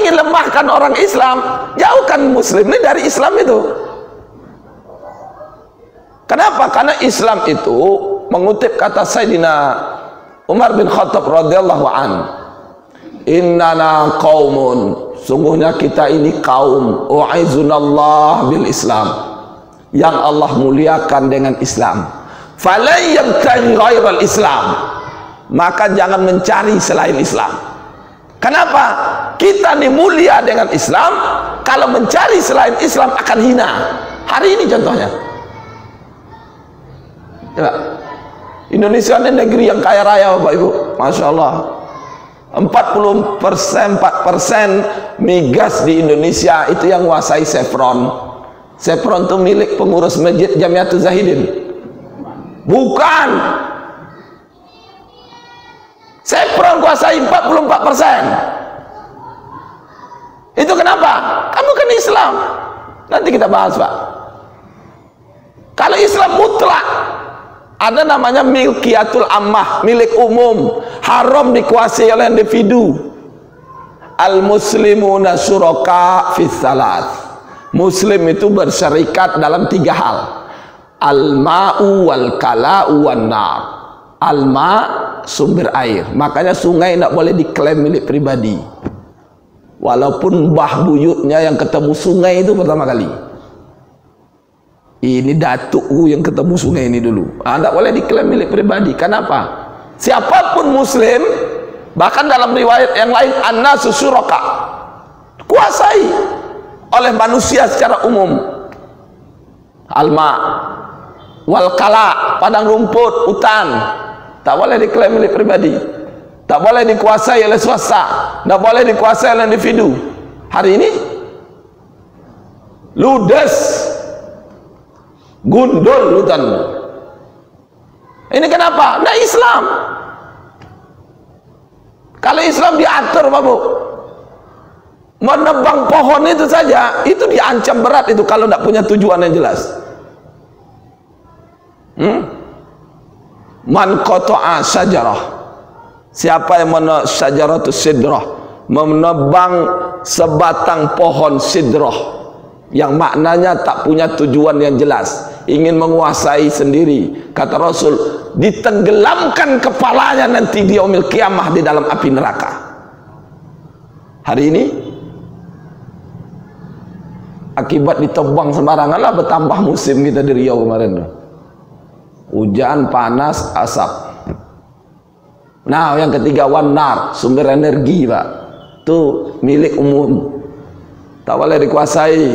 ingin lemahkan orang Islam, jauhkan Muslim ini dari Islam itu. Kenapa? Karena Islam itu mengutip kata Sayyidina Umar bin Khattab radhiyallahu an, innana qaumun, sungguhnya kita ini kaum u'izunallah bil Islam, yang Allah muliakan dengan Islam. Falan yabtaghi ghairal Islam, maka jangan mencari selain Islam. Kenapa? Kita ini mulia dengan Islam, kalau mencari selain Islam akan hina. Hari ini contohnya, ya, Indonesia ini negeri yang kaya raya Bapak Ibu, Masya Allah. 4% migas di Indonesia itu yang menguasai Chevron. Chevron itu milik pengurus masjid Jamiatul Zahidin. Bukan. Chevron kuasai 44%. Itu kenapa? Kamu kan Islam. Nanti kita bahas, Pak. Kalau Islam mutlak, ada namanya milkiyatul ammah, milik umum, haram dikuasai oleh individu. Al-muslimuna syuraka fis salat. Muslim itu bersyarikat dalam 3 hal. Al-ma'u wal kala'u wan nar. Al-ma' sumber air, makanya sungai tidak boleh diklaim milik pribadi, walaupun mbah buyutnya yang ketemu sungai itu pertama kali. Ini datukku yang ketemu sungai ini dulu. Tidak boleh diklaim milik pribadi. Kenapa? Siapapun Muslim, bahkan dalam riwayat yang lain, an-nasu syuraka, kuasai oleh manusia secara umum. Alma wal kala, padang rumput, hutan, tak boleh diklaim milik pribadi, tak boleh dikuasai oleh swasta, tak boleh dikuasai oleh individu. Hari ini ludes, gundul hutan. Ini kenapa? Nah, Islam. Kalau Islam diatur, Pak Bu, menebang pohon itu saja itu diancam berat itu kalau tidak punya tujuan yang jelas. Man qata'a syajarah, siapa yang syajaratu sidrah, menebang sebatang pohon sidrah yang maknanya tak punya tujuan yang jelas, ingin menguasai sendiri, kata Rasul, ditenggelamkan kepalanya nanti di yaumil kiamah di dalam api neraka. Hari ini akibat ditebang sembarangan lah, bertambah musim kita di Riau kemarin tuh, hujan, panas, asap. Nah, yang ketiga wanar, sumber energi Pak, itu milik umum, tak boleh dikuasai,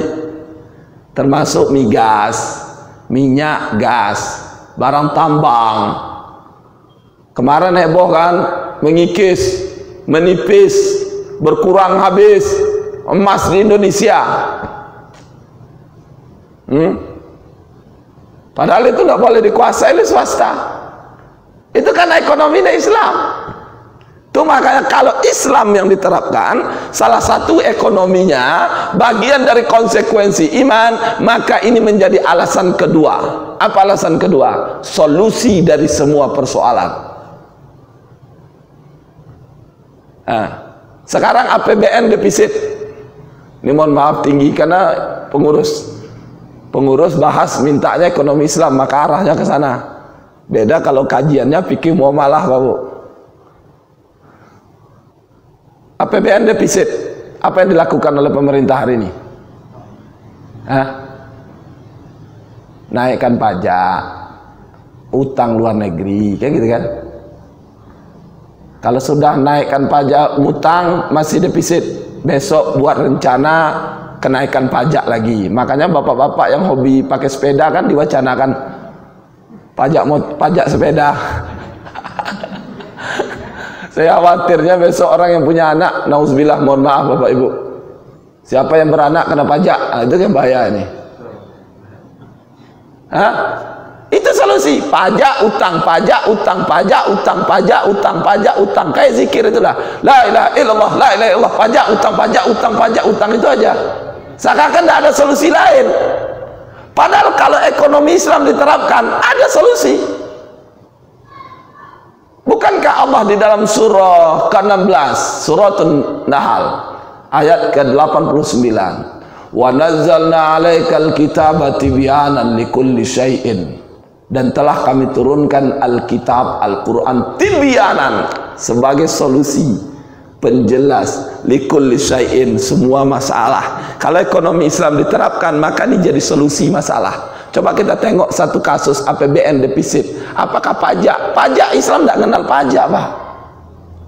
termasuk migas, minyak, gas, barang tambang. Kemarin heboh kan, mengikis, menipis, berkurang habis emas di Indonesia. Padahal itu tidak boleh dikuasai oleh swasta. Itu karena ekonomi Islam. Itu makanya kalau Islam yang diterapkan, salah satu ekonominya bagian dari konsekuensi iman, maka ini menjadi alasan kedua. Apa alasan kedua? Solusi dari semua persoalan. Nah, sekarang APBN defisit. Ini mohon maaf tinggi karena pengurus bahas mintanya ekonomi Islam, maka arahnya ke sana. Beda kalau kajiannya fikih muamalah, Pak Bu. APBN defisit, apa yang dilakukan oleh pemerintah hari ini? Naikkan pajak, utang luar negeri, kayak gitu kan? Kalau sudah naikkan pajak, utang, masih defisit, besok buat rencana kenaikan pajak lagi. Makanya bapak-bapak yang hobi pakai sepeda kan diwacanakan pajak sepeda. Saya khawatirnya besok orang yang punya anak, nauzubillah, mohon maaf Bapak Ibu, siapa yang beranak kena pajak, itu yang bahaya ini. Itu solusi. Pajak, utang, pajak, utang, pajak, utang, pajak, utang, pajak, utang. Kayak zikir itulah. La ilaha illallah, la ilaha illallah, pajak, utang, pajak, utang, pajak, utang, itu aja. Seakan-akan tidak ada solusi lain. Padahal kalau ekonomi Islam diterapkan, ada solusi. Bukankah Allah di dalam surah ke-16, suratul Nahl, ayat ke-89. Wa nazzalna 'alaikal kitaba tibyanan likulli syai'in, dan telah kami turunkan Alkitab, Al-Quran, tibyanan, sebagai solusi, penjelas, likulli syai'in, semua masalah. Kalau ekonomi Islam diterapkan, maka ini jadi solusi masalah. Coba kita tengok satu kasus APBN defisit. Apakah pajak? Pajak Islam tidak kenal pajak, Pak.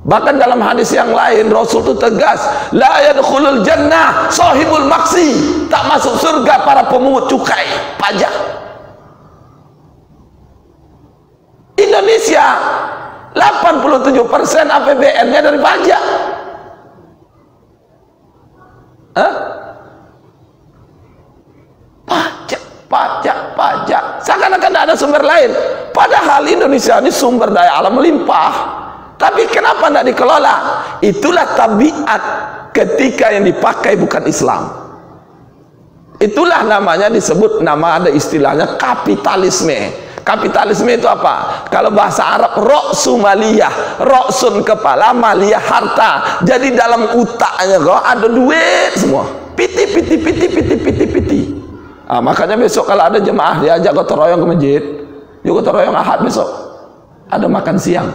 Bahkan dalam hadis yang lain Rasul itu tegas, la yadkhulul jannah sahibul maksi, tak masuk surga para pemungut cukai, pajak. Indonesia 87% APBN-nya dari pajak. Pajak. Seakan-akan tidak ada sumber lain. Padahal Indonesia ini sumber daya alam melimpah. Tapi kenapa tidak dikelola? Itulah tabiat ketika yang dipakai bukan Islam. Itulah namanya disebut, nama ada istilahnya kapitalisme. Kapitalisme itu apa? Kalau bahasa Arab, roksu maliyah, roksun kepala, maliyah harta. Jadi dalam utaknya kok ada duit semua. Piti. Makanya besok kalau ada jemaah diajak gotong royong ke masjid, yuk gotong royong Ahad besok. Ada makan siang.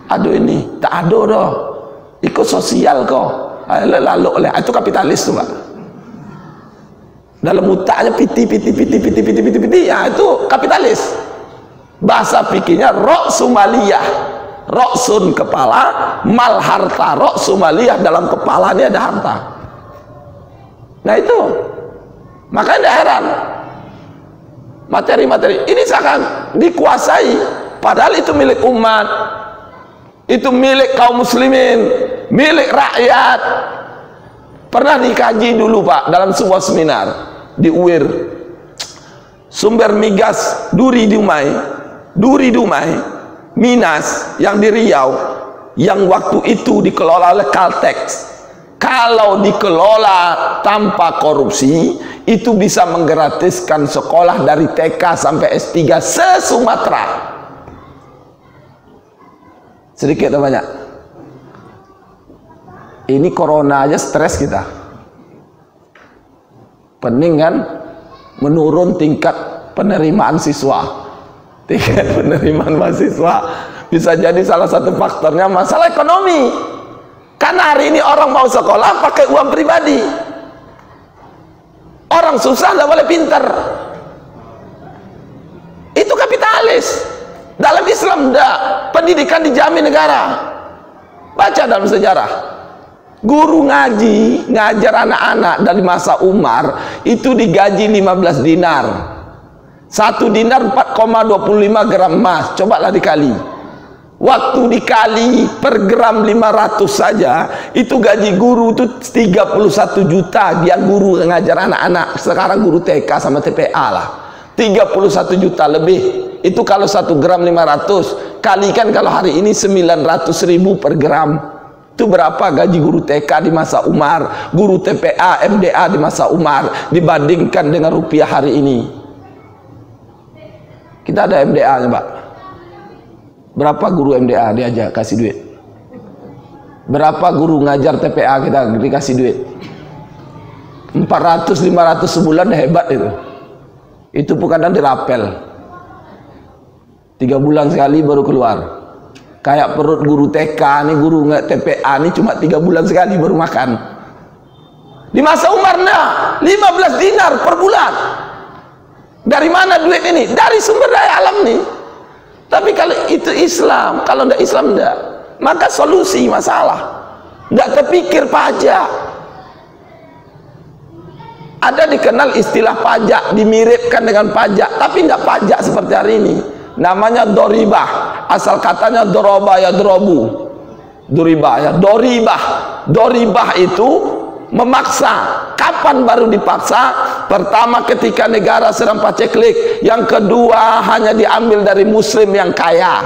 Aduh ini, tak ada dah. Ikut sosial kok. Lalu itu kapitalis tuh, Pak. Dalam utaknya piti, ya itu kapitalis. Bahasa fikihnya roksu maliyah, roksun kepala, mal harta. Roksu maliyah, dalam kepalanya ada harta. Nah itu, makanya tidak heran materi-materi ini seakan dikuasai, padahal itu milik umat, itu milik kaum muslimin, milik rakyat. Pernah dikaji dulu, Pak, dalam sebuah seminar di UIR, sumber migas Duri Dumai Minas yang di Riau, yang waktu itu dikelola oleh Caltex. Kalau dikelola tanpa korupsi, itu bisa menggratiskan sekolah dari TK sampai S3 se-Sumatera. Sedikit atau banyak? Ini corona aja stres kita. Pening kan? Menurun tingkat penerimaan siswa. Tingkat penerimaan mahasiswa bisa jadi salah satu faktornya masalah ekonomi. Karena hari ini orang mau sekolah pakai uang pribadi. Orang susah tidak boleh pintar. Itu kapitalis. Dalam Islam tidak. Pendidikan dijamin negara. Baca dalam sejarah. Guru ngaji, ngajar anak-anak dari masa Umar, itu digaji 15 dinar. 1 dinar 4,25 gram emas. Cobalah dikali. Waktu dikali per gram 500 saja, itu gaji guru itu 31 juta. Dia guru ngajar anak-anak. Sekarang guru TK sama TPA lah. 31 juta lebih. Itu kalau 1 gram 500. Kalikan kalau hari ini 900.000 per gram. Itu berapa gaji guru TK di masa Umar, guru TPA, MDA di masa Umar, dibandingkan dengan rupiah hari ini. Kita ada MDA-nya, Pak. Berapa guru MDA diajak kasih duit? Berapa guru ngajar TPA kita dikasih duit? 400-500 sebulan, hebat itu. Itu bukan dirapel. 3 bulan sekali baru keluar. Kayak perut guru TK nih, guru TPA nih cuma 3 bulan sekali baru makan. Di masa Umar nah 15 dinar per bulan. Dari mana duit ini? Dari sumber daya alam nih. Tapi kalau itu Islam, kalau tidak Islam tidak, maka solusi masalah. Tidak terpikir pajak. Ada dikenal istilah pajak, dimiripkan dengan pajak, tapi tidak pajak seperti hari ini. Namanya doribah. Asal katanya doroba ya dorobu. Doribah ya doribah. Doribah itu memaksa. Kapan baru dipaksa? Pertama ketika negara sedang paceklik. Yang kedua hanya diambil dari muslim yang kaya.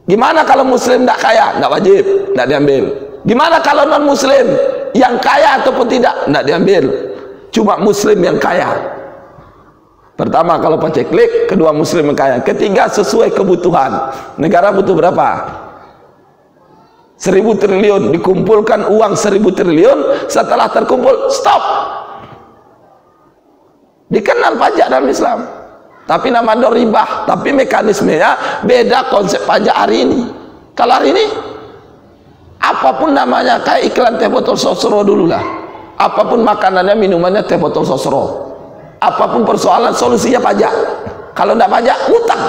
Gimana kalau muslim tidak kaya? Tidak wajib, tidak diambil. Gimana kalau non muslim yang kaya ataupun tidak? Tidak diambil. Cuma muslim yang kaya. Pertama kalau paceklik, kedua muslim yang kaya. Ketiga sesuai kebutuhan. Negara butuh berapa? 1000 triliun, dikumpulkan uang 1000 triliun, setelah terkumpul stop. Dikenal pajak dalam Islam, tapi nama doribah, tapi mekanismenya beda. Konsep pajak hari ini, kalau hari ini apapun namanya, kayak iklan teh botol sosro dulu lah, apapun makanannya, minumannya teh botol sosro, apapun persoalan solusinya pajak. Kalau tidak pajak, ngutang,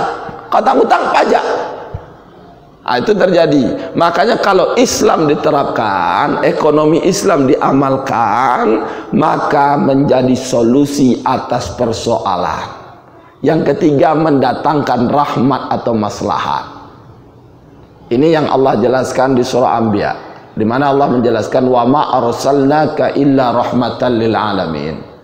kata ngutang pajak. Nah, itu terjadi. Makanya kalau Islam diterapkan, ekonomi Islam diamalkan, maka menjadi solusi atas persoalan. Yang ketiga, mendatangkan rahmat atau maslahat. Ini yang Allah jelaskan di surah Anbiya, di mana Allah menjelaskan wa ma arsalnaka illa rahmatan lil alamin.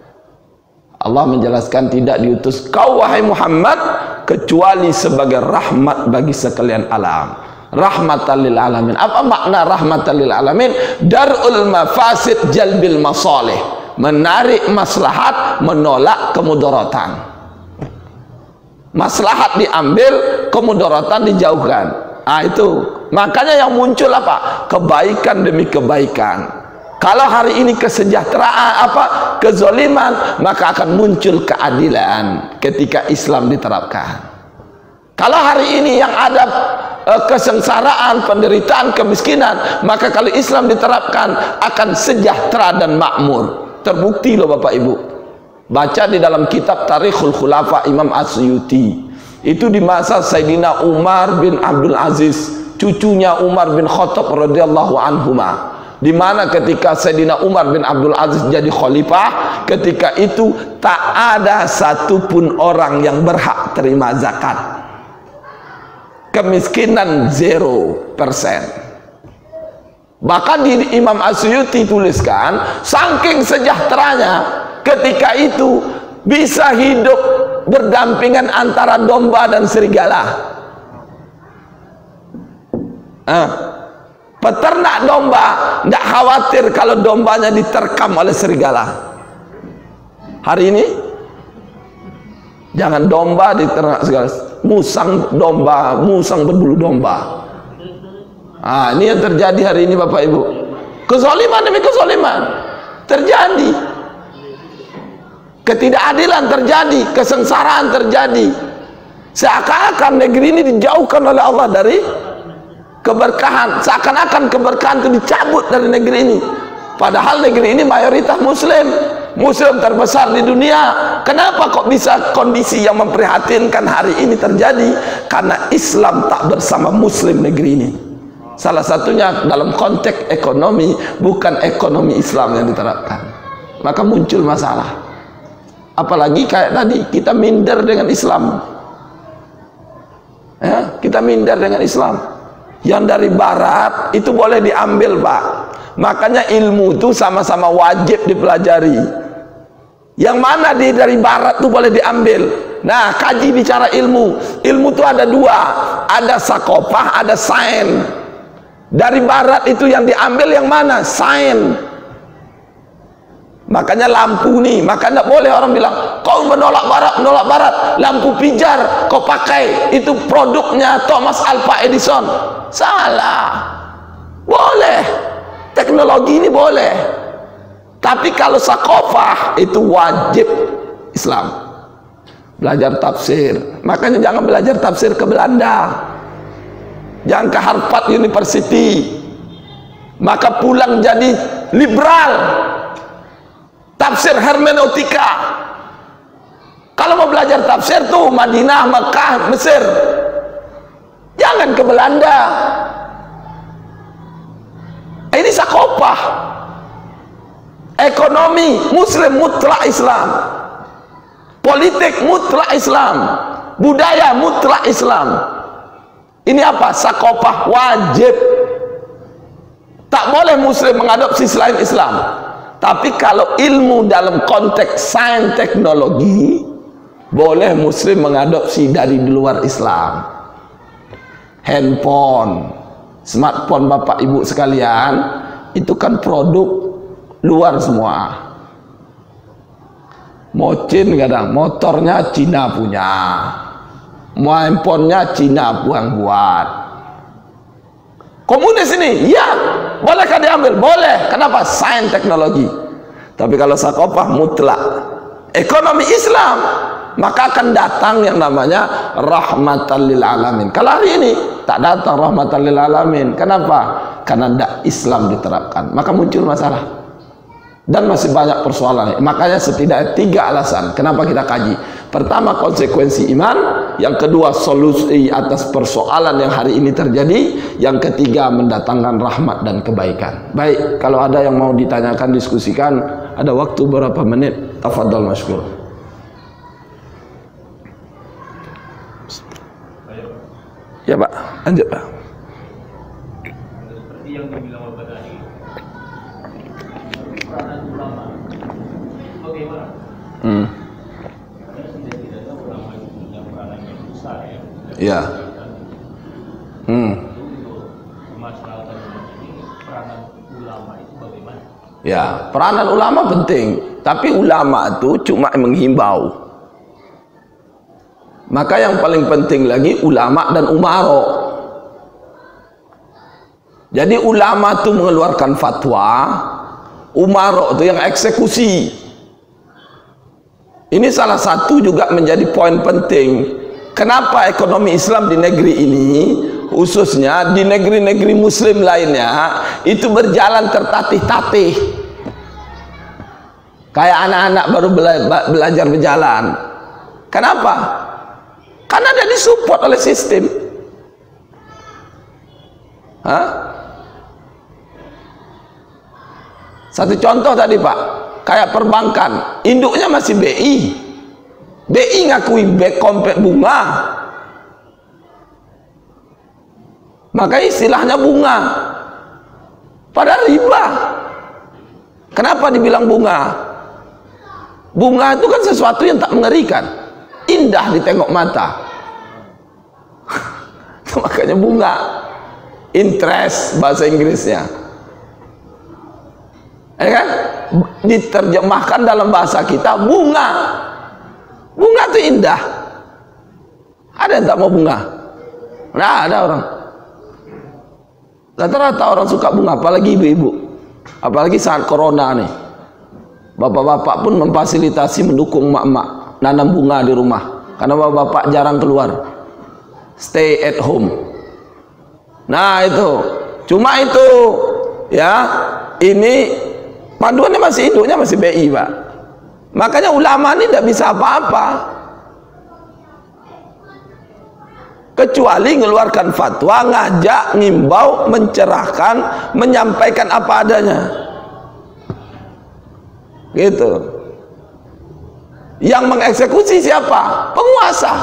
Allah menjelaskan tidak diutus kau wahai Muhammad kecuali sebagai rahmat bagi sekalian alam. Rahmatan lil alamin. Apa makna rahmatan lil alamin? Darul mafasid jalbil masalih, menarik maslahat, menolak kemudaratan. Maslahat diambil, kemudaratan dijauhkan. Ah, itu makanya yang muncul apa? Kebaikan demi kebaikan. Kalau hari ini kesejahteraan kezaliman, maka akan muncul keadilan ketika Islam diterapkan. Kalau hari ini yang ada kesengsaraan, penderitaan, kemiskinan, maka kalau Islam diterapkan akan sejahtera dan makmur. Terbukti loh Bapak Ibu. Baca di dalam kitab Tarikhul Khulafa Imam Asyuti. Itu di masa Sayyidina Umar bin Abdul Aziz, cucunya Umar bin Khattab radhiyallahu anhuma. Di mana ketika Sayyidina Umar bin Abdul Aziz jadi khalifah, ketika itu tak ada satupun orang yang berhak terima zakat. Kemiskinan 0%. Bahkan di Imam Asyuti tuliskan, saking sejahteranya ketika itu bisa hidup berdampingan antara domba dan serigala. Peternak domba tidak khawatir kalau dombanya diterkam oleh serigala. Hari ini jangan domba diternak segala, musang domba, musang berbulu domba. Ah, ini yang terjadi hari ini Bapak Ibu. Kezaliman demi kezaliman terjadi, ketidakadilan terjadi, kesengsaraan terjadi. Seakan-akan negeri ini dijauhkan oleh Allah dari keberkahan, seakan-akan keberkahan itu dicabut dari negeri ini. Padahal negeri ini mayoritas Muslim, Muslim terbesar di dunia. Kenapa kok bisa kondisi yang memprihatinkan hari ini terjadi? Karena Islam tak bersama Muslim negeri ini. Salah satunya dalam konteks ekonomi, bukan ekonomi Islam yang diterapkan, maka muncul masalah. Apalagi kayak tadi, kita minder dengan Islam, ya, kita minder dengan Islam. Yang dari barat itu boleh diambil Pak. Makanya ilmu itu sama-sama wajib dipelajari. Yang mana dari barat itu boleh diambil. Nah, kaji bicara ilmu. Ilmu itu ada dua, ada sakofah, ada sains. Dari barat itu yang diambil yang mana? Sains. Makanya lampu nih, makanya boleh orang bilang kau menolak barat, lampu pijar kau pakai, itu produknya Thomas Alva Edison. Salah. Boleh, teknologi ini boleh, tapi kalau sakofah itu wajib Islam. Belajar tafsir, makanya jangan belajar tafsir ke Belanda, jangan ke Harvard University, maka pulang jadi liberal. Tafsir hermeneutika. Kalau mau belajar tafsir tuh Madinah, Mekah, Mesir. Jangan ke Belanda. Ini sakopah. Ekonomi Muslim mutlak Islam. Politik mutlak Islam. Budaya mutlak Islam. Ini apa? Sakopah wajib. Tak boleh Muslim mengadopsi selain Islam. Tapi kalau ilmu dalam konteks sains teknologi, boleh Muslim mengadopsi dari luar Islam. Handphone, smartphone Bapak Ibu sekalian, itu kan produk luar semua. Mocin kadang, motornya Cina punya, handphonenya Cina yang buat. Komunis ini, ya, bolehkah diambil? Boleh. Kenapa? Sains teknologi. Tapi kalau Sakofah mutlak ekonomi Islam, maka akan datang yang namanya rahmatan lil alamin. Kalau hari ini tak datang rahmatan lil alamin. Kenapa? Karena tidak Islam diterapkan. Maka muncul masalah. Dan masih banyak persoalan. Makanya setidaknya 3 alasan kenapa kita kaji. Pertama, konsekuensi iman. Yang kedua, solusi atas persoalan yang hari ini terjadi. Yang ketiga, mendatangkan rahmat dan kebaikan. Baik, kalau ada yang mau ditanyakan, diskusikan. Ada waktu berapa menit? Tafadhal masykur. Ya Pak, lanjut Pak. Seperti yang dibilang Bapak tadi, peranan ulama bagaimana? Tidak ulama itu punya peranan yang besar ya. Iya. Masalah ini peranan ulama itu bagaimana? Ya, peranan ulama penting, tapi ulama itu cuma menghimbau. Maka yang paling penting lagi ulama dan umaro. Jadi ulama itu mengeluarkan fatwa, umaro itu yang eksekusi. Ini salah satu juga menjadi poin penting. Kenapa ekonomi Islam di negeri ini, khususnya di negeri-negeri Muslim lainnya, itu berjalan tertatih-tatih. Kayak anak-anak baru belajar berjalan. Kenapa? Karena dia disupport oleh sistem. Satu contoh tadi Pak, kayak perbankan, induknya masih BI. BI ngakui komplek bunga. Maka istilahnya bunga. Padahal riba. Kenapa dibilang bunga? Bunga itu kan sesuatu yang tak mengerikan. Indah ditengok mata. Makanya bunga. Interest bahasa Inggrisnya. Ya kan? Diterjemahkan dalam bahasa kita bunga. Bunga itu indah. Ada yang tak mau bunga? Nah, ada orang. Rata-rata orang suka bunga, apalagi ibu-ibu. Apalagi saat corona nih. Bapak-bapak pun memfasilitasi mendukung mak-mak nanam bunga di rumah karena bapak jarang keluar, stay at home. Nah itu cuma itu ya, ini panduannya masih induknya masih BI Pak. Makanya ulama ini tidak bisa apa-apa kecuali mengeluarkan fatwa, ngajak, ngimbau, mencerahkan, menyampaikan apa adanya gitu. Yang mengeksekusi siapa? Penguasa.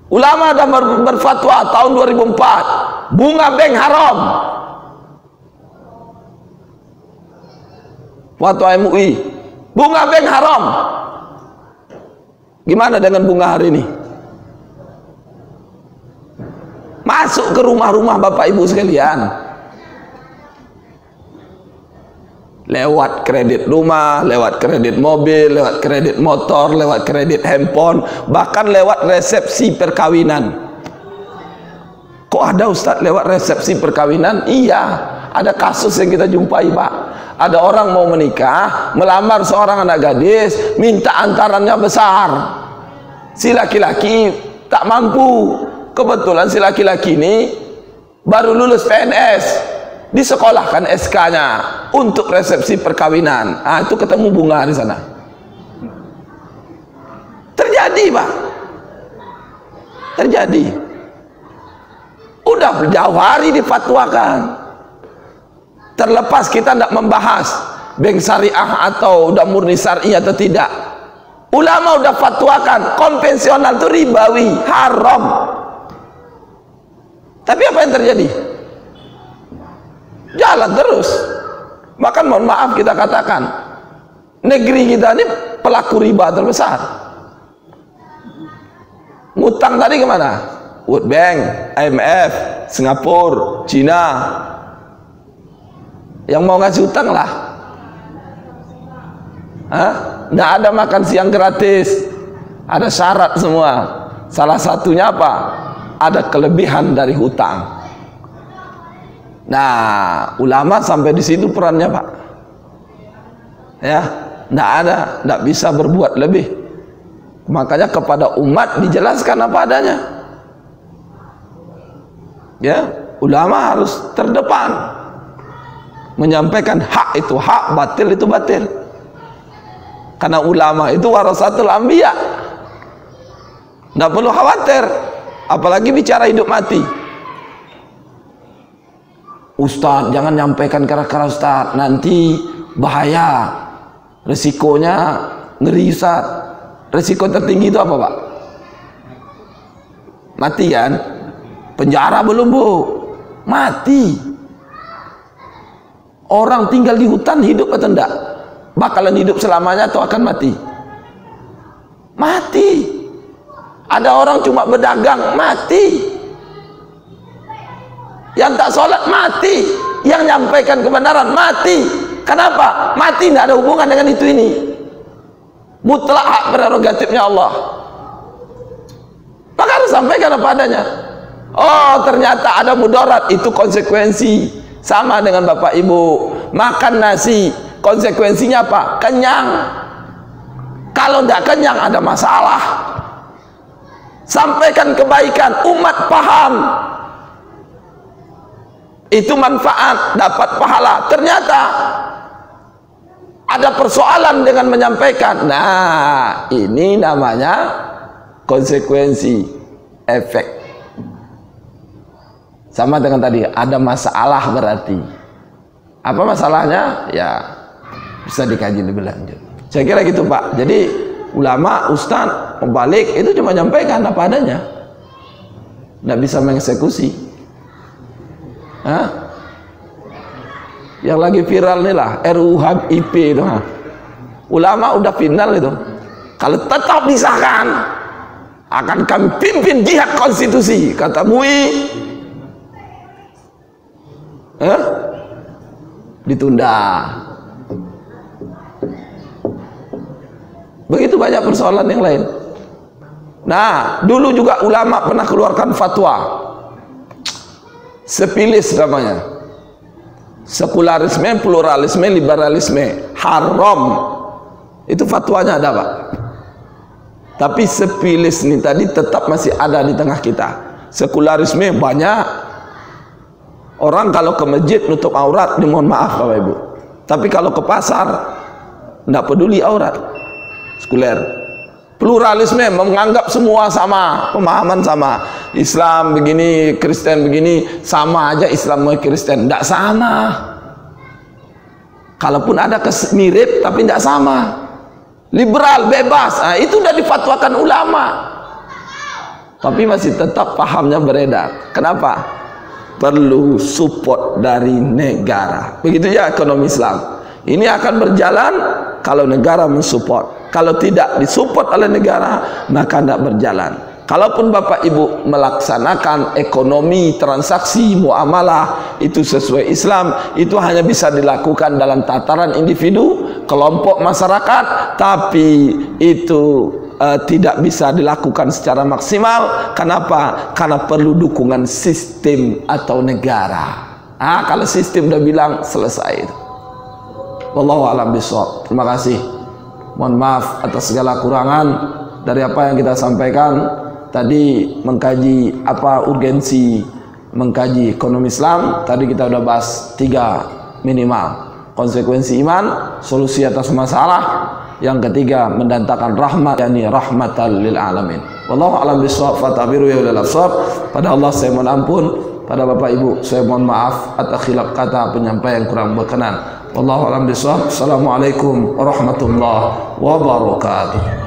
Ulama dah berfatwa tahun 2004 bunga bank haram. Fatwa MUI, bunga bank haram. Gimana dengan bunga hari ini? Masuk ke rumah-rumah Bapak Ibu sekalian. Lewat kredit rumah, lewat kredit mobil, lewat kredit motor, lewat kredit handphone, bahkan lewat resepsi perkawinan. Kok ada Ustaz lewat resepsi perkawinan? Iya, ada kasus yang kita jumpai Pak. Ada orang mau menikah, melamar seorang anak gadis, minta antarannya besar. Si laki-laki tak mampu. Kebetulan si laki-laki ini baru lulus PNS. Disekolahkan SK-nya untuk resepsi perkawinan. Ah, itu ketemu bunga di sana. Terjadi, Pak. Terjadi. Udah jauh hari difatwakan. Terlepas kita tidak membahas bank syariah atau udah murni syariah atau tidak. Ulama udah fatwakan konvensional itu ribawi, haram. Tapi apa yang terjadi? Jalan terus. Bahkan mohon maaf kita katakan, negeri kita ini pelaku riba terbesar. Ngutang tadi kemana? World Bank, IMF, Singapura, Cina. Yang mau ngasih utang lah. Nggak ada makan siang gratis. Ada syarat semua. Salah satunya apa? Ada kelebihan dari hutang. Nah, ulama sampai di situ perannya, Pak. Ya, tidak ada, tidak bisa berbuat lebih. Makanya kepada umat dijelaskan apa adanya. Ya, ulama harus terdepan menyampaikan hak itu hak, batil itu batil. Karena ulama itu warasatul anbiya. Tidak perlu khawatir, apalagi bicara hidup mati. Ustadz, jangan nyampaikan kara-kara Ustadz, nanti bahaya, resikonya ngeri Ustadz. Resiko tertinggi itu apa, Pak? Mati kan? Penjara belum, Bu? Mati. Orang tinggal di hutan hidup atau enggak? Bakalan hidup selamanya atau akan mati? Mati. Ada orang cuma berdagang, mati. Yang tak sholat, mati. Yang nyampaikan kebenaran, mati. Kenapa? Mati tidak ada hubungan dengan itu ini. Mutlak hak prerogatifnya Allah. Maka harus sampaikan apa adanya. Oh, ternyata ada mudarat, itu konsekuensi. Sama dengan Bapak Ibu makan nasi, konsekuensinya apa? Kenyang. Kalau tidak kenyang ada masalah. Sampaikan kebaikan, umat paham, itu manfaat, dapat pahala. Ternyata ada persoalan dengan menyampaikan. Nah, ini namanya konsekuensi, efek. Sama dengan tadi, ada masalah berarti. Apa masalahnya? Ya, bisa dikaji lebih lanjut. Saya kira gitu, Pak. Jadi ulama, ustaz, pembalik itu cuma nyampaikan apa adanya. Nggak bisa mengeksekusi. Hah? Yang lagi viral nih lah, RUU HIP itu. Ulama udah final itu. Kalau tetap disahkan, akan kami pimpin jihad konstitusi, kata MUI. Ditunda. Begitu banyak persoalan yang lain. Nah, dulu juga ulama pernah keluarkan fatwa. Sepilis namanya. Sekularisme, pluralisme, liberalisme haram. Itu fatwanya ada, Pak. Tapi sepilis ini tadi tetap masih ada di tengah kita. Sekularisme banyak. Orang kalau ke masjid nutup aurat, mohon maaf Bapak Ibu. Tapi kalau ke pasar tidak peduli aurat. Sekuler. Pluralisme menganggap semua sama, pemahaman sama. Islam begini, Kristen begini, sama aja Islam sama Kristen. Tidak sama. Kalaupun ada mirip tapi tidak sama. Liberal, bebas, nah, itu sudah difatwakan ulama. Tapi masih tetap pahamnya beredar. Kenapa? Perlu support dari negara. Begitu ya ekonomi Islam. Ini akan berjalan kalau negara mensupport. Kalau tidak disupport oleh negara, maka tidak berjalan. Kalaupun Bapak Ibu melaksanakan ekonomi, transaksi, muamalah itu sesuai Islam, itu hanya bisa dilakukan dalam tataran individu, kelompok masyarakat, tapi itu tidak bisa dilakukan secara maksimal. Kenapa? Karena perlu dukungan sistem atau negara. Kalau sistem udah bilang selesai. Wallahu a'lam bishawab. Terima kasih. Mohon maaf atas segala kurangan dari apa yang kita sampaikan tadi, mengkaji apa urgensi mengkaji ekonomi Islam. Tadi kita udah bahas 3 minimal. Konsekuensi iman, solusi atas masalah. Yang ketiga, mendatangkan rahmat, yakni rahmatan lil alamin. Wallahu a'lam bishawab. Fatabiru ya ulil absar. Pada Allah saya mohon ampun, pada Bapak Ibu saya mohon maaf atas khilaf kata, penyampaian kurang berkenan. Wallahu a'lam bishawab. Assalamualaikum warahmatullahi wabarakatuh.